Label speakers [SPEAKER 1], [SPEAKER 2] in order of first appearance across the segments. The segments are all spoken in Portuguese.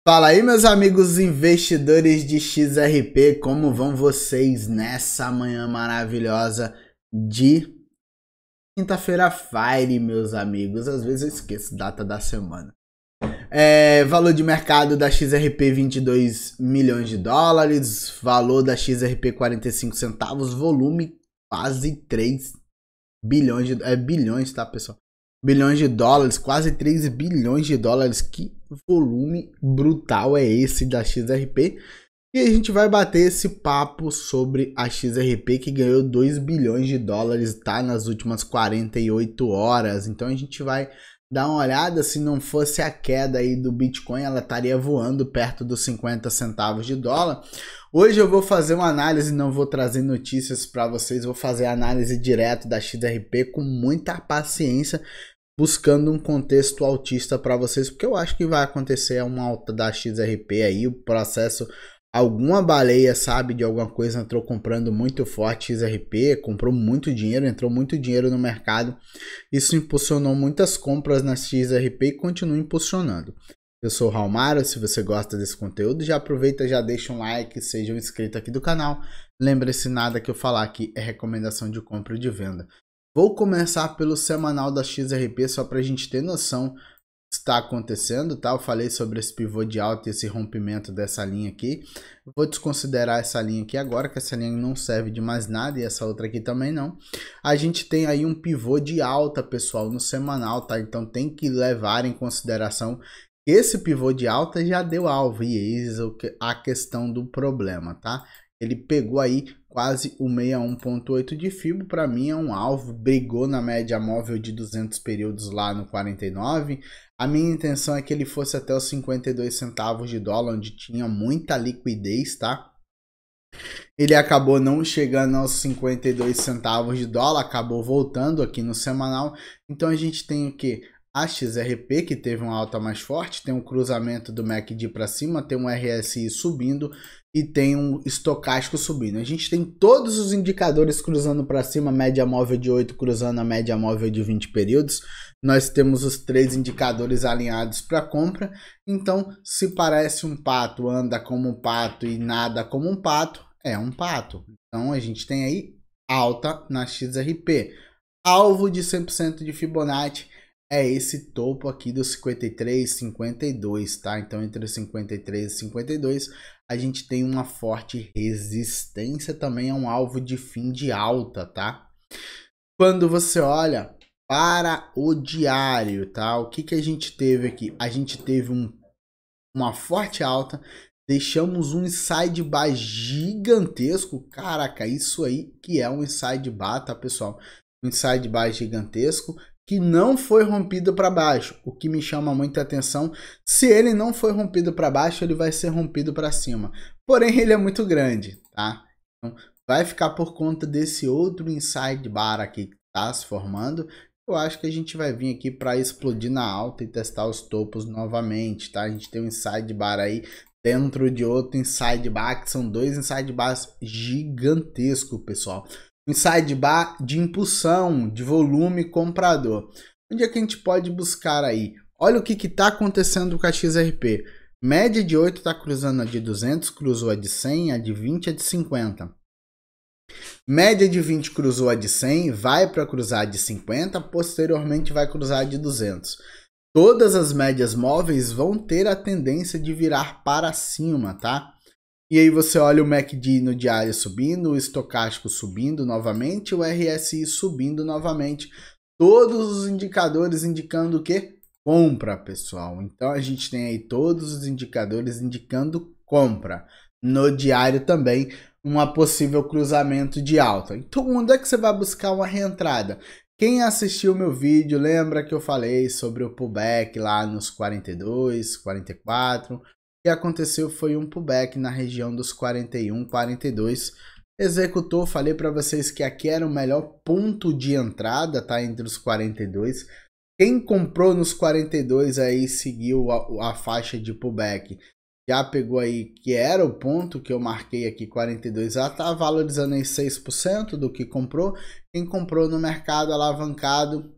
[SPEAKER 1] Fala aí, meus amigos investidores de XRP, como vão vocês nessa manhã maravilhosa de quinta-feira Fire, meus amigos? Às vezes eu esqueço data da semana. Valor de mercado da XRP 22 milhões de dólares, valor da XRP 45 centavos, volume quase 3 bilhões bilhões, tá, pessoal? Bilhões de dólares, quase 3 bilhões de dólares. Que volume brutal é esse da XRP? E a gente vai bater esse papo sobre a XRP que ganhou 2 bilhões de dólares, tá? Nas últimas 48 horas. Então a gente vai dar uma olhada. Se não fosse a queda aí do Bitcoin, ela estaria voando perto dos 50 centavos de dólar. Hoje eu vou fazer uma análise, não vou trazer notícias para vocês, vou fazer a análise direto da XRP com muita paciência, buscando um contexto altista para vocês, porque eu acho que vai acontecer uma alta da XRP aí, o processo, alguma baleia, sabe, de alguma coisa entrou comprando muito forte XRP, comprou muito dinheiro, entrou muito dinheiro no mercado, isso impulsionou muitas compras na XRP e continua impulsionando. Eu sou o Raulmaro, se você gosta desse conteúdo, já aproveita, já deixa um like, seja um inscrito aqui do canal. Lembre-se, nada que eu falar aqui é recomendação de compra ou de venda. Vou começar pelo semanal da XRP, só para a gente ter noção do que está acontecendo, tá? Eu falei sobre esse pivô de alta e esse rompimento dessa linha aqui. Eu vou desconsiderar essa linha aqui agora, que essa linha não serve de mais nada e essa outra aqui também não. A gente tem aí um pivô de alta, pessoal, no semanal, tá? Então tem que levar em consideração esse pivô de alta já deu alvo, e eis a questão do problema, tá? Ele pegou aí quase o 61.8 de FIBO, para mim é um alvo, brigou na média móvel de 200 períodos lá no 49. A minha intenção é que ele fosse até os 52 centavos de dólar, onde tinha muita liquidez, tá? Ele acabou não chegando aos 52 centavos de dólar, acabou voltando aqui no semanal. Então a gente tem o que? A XRP, que teve uma alta mais forte, tem um cruzamento do MACD para cima, tem um RSI subindo e tem um estocástico subindo. A gente tem todos os indicadores cruzando para cima, média móvel de 8 cruzando a média móvel de 20 períodos. Nós temos os 3 indicadores alinhados para compra. Então, se parece um pato, anda como um pato e nada como um pato, é um pato. Então, a gente tem aí alta na XRP. Alvo de 100% de Fibonacci é esse topo aqui dos 53, 52, tá? Então, entre 53 e 52, a gente tem uma forte resistência, também é um alvo de fim de alta, tá? Quando você olha para o diário, tá? O que a gente teve aqui? A gente teve uma forte alta, deixamos um inside bar gigantesco. Caraca, isso aí que é um inside bar, tá, pessoal? Um inside bar gigantesco que não foi rompido para baixo, o que me chama muita atenção. Se ele não foi rompido para baixo, ele vai ser rompido para cima, porém ele é muito grande, tá? Então vai ficar por conta desse outro inside bar aqui que está se formando. Eu acho que a gente vai vir aqui para explodir na alta e testar os topos novamente, tá? A gente tem um inside bar aí dentro de outro inside bar, que são dois inside bars gigantescos, pessoal. Inside bar de impulsão, de volume comprador. Onde é que a gente pode buscar aí? Olha o que está acontecendo com a XRP. Média de 8 está cruzando a de 200, cruzou a de 100, a de 20, a de 50. Média de 20 cruzou a de 100, vai para cruzar a de 50, posteriormente vai cruzar a de 200. Todas as médias móveis vão ter a tendência de virar para cima, tá? E aí você olha o MACD no diário subindo, o estocástico subindo novamente, o RSI subindo novamente. Todos os indicadores indicando o quê? Compra, pessoal. Então a gente tem aí todos os indicadores indicando compra. No diário também, uma possível cruzamento de alta. Então onde é que você vai buscar uma reentrada? Quem assistiu meu vídeo lembra que eu falei sobre o pullback lá nos 42, 44... O que aconteceu foi um pullback na região dos 41, 42. Executou, falei para vocês que aqui era o melhor ponto de entrada, tá? Entre os 42. Quem comprou nos 42 aí seguiu a faixa de pullback. Já pegou aí, que era o ponto que eu marquei aqui, 42. Ela tá valorizando aí 6% do que comprou. Quem comprou no mercado alavancado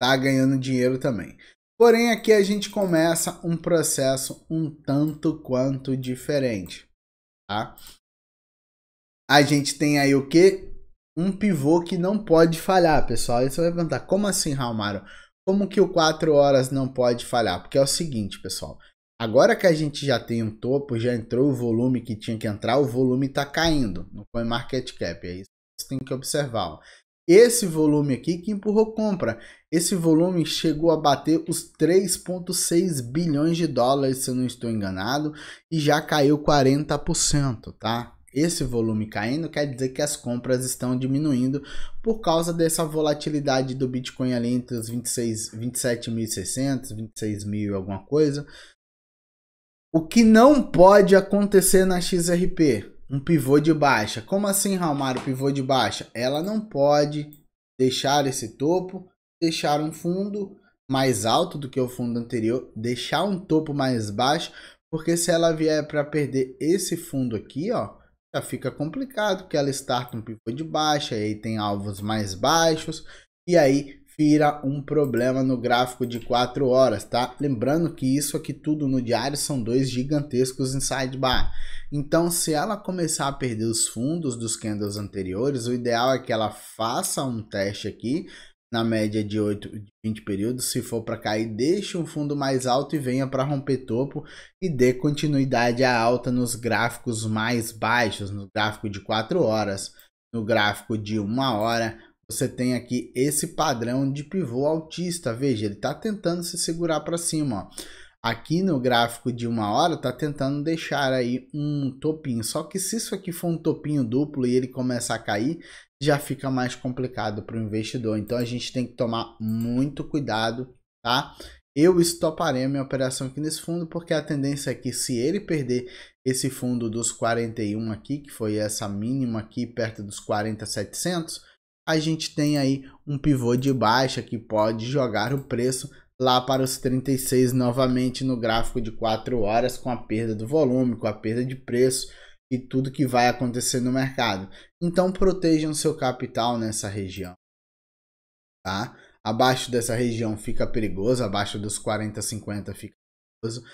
[SPEAKER 1] tá ganhando dinheiro também. Porém, aqui a gente começa um processo um tanto quanto diferente, tá? A gente tem aí o quê? Um pivô que não pode falhar, pessoal. Aí você vai perguntar, como assim, Raulmário? Como que o 4 horas não pode falhar? Porque é o seguinte, pessoal. Agora que a gente já tem um topo, já entrou o volume que tinha que entrar, o volume está caindo no CoinMarketCap. É isso que você tem que observar. Ó. Esse volume aqui que empurrou compra. Esse volume chegou a bater os 3,6 bilhões de dólares, se eu não estou enganado, e já caiu 40%, tá? Esse volume caindo quer dizer que as compras estão diminuindo por causa dessa volatilidade do Bitcoin ali entre os 27.600, 26 mil e alguma coisa. O que não pode acontecer na XRP? Um pivô de baixa. Como assim, Raulmário, pivô de baixa? Ela não pode deixar esse topo, deixar um fundo mais alto do que o fundo anterior, deixar um topo mais baixo, porque se ela vier para perder esse fundo aqui, ó, já fica complicado, porque ela starta um pivô de baixa, aí tem alvos mais baixos, e aí vira um problema no gráfico de 4 horas, tá? Lembrando que isso aqui tudo no diário são dois gigantescos inside bar. Então, se ela começar a perder os fundos dos candles anteriores, o ideal é que ela faça um teste aqui, na média de 20 períodos, se for para cair, deixe um fundo mais alto e venha para romper topo e dê continuidade à alta nos gráficos mais baixos, no gráfico de 4 horas, no gráfico de 1 hora, você tem aqui esse padrão de pivô altista, veja, ele está tentando se segurar para cima, ó. Aqui no gráfico de 1 hora está tentando deixar aí um topinho, só que se isso aqui for um topinho duplo e ele começar a cair, já fica mais complicado para o investidor, então a gente tem que tomar muito cuidado, tá? Eu estoparei a minha operação aqui nesse fundo, porque a tendência é que se ele perder esse fundo dos 41 aqui, que foi essa mínima aqui perto dos 40.700, a gente tem aí um pivô de baixa que pode jogar o preço lá para os 36 novamente no gráfico de 4 horas, com a perda do volume, com a perda de preço e tudo que vai acontecer no mercado. Então protejam seu capital nessa região, tá? Abaixo dessa região fica perigoso, abaixo dos 40,50 fica perigoso.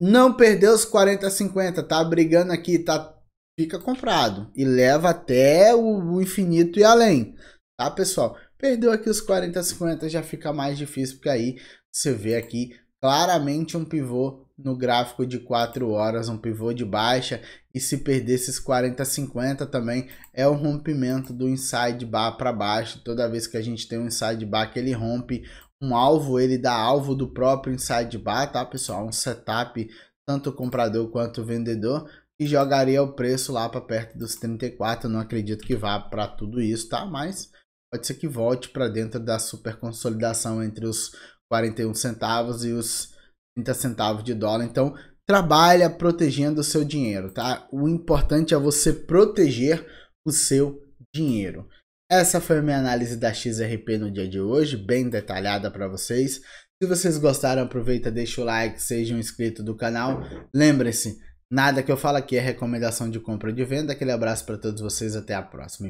[SPEAKER 1] Não perdeu os 40,50, tá brigando aqui, tá? Fica comprado e leva até o infinito e além, tá, pessoal? Perdeu aqui os 40,50, já fica mais difícil, porque aí você vê aqui claramente um pivô no gráfico de 4 horas, um pivô de baixa, e se perder esses 40,50 também é o rompimento do inside bar para baixo. Toda vez que a gente tem um inside bar que ele rompe um alvo, ele dá alvo do próprio inside bar, tá, pessoal? Um setup tanto o comprador quanto o vendedor, e jogaria o preço lá para perto dos 34. Não acredito que vá para tudo isso, tá? Mas pode ser que volte para dentro da super consolidação entre os 41 centavos e os 30 centavos de dólar. Então, trabalha protegendo o seu dinheiro, tá? O importante é você proteger o seu dinheiro. Essa foi a minha análise da XRP no dia de hoje, bem detalhada para vocês. Se vocês gostaram, aproveita, deixa o like, seja um inscrito do canal. Lembre-se, nada que eu falo aqui é recomendação de compra ou de venda. Aquele abraço para todos vocês, até a próxima.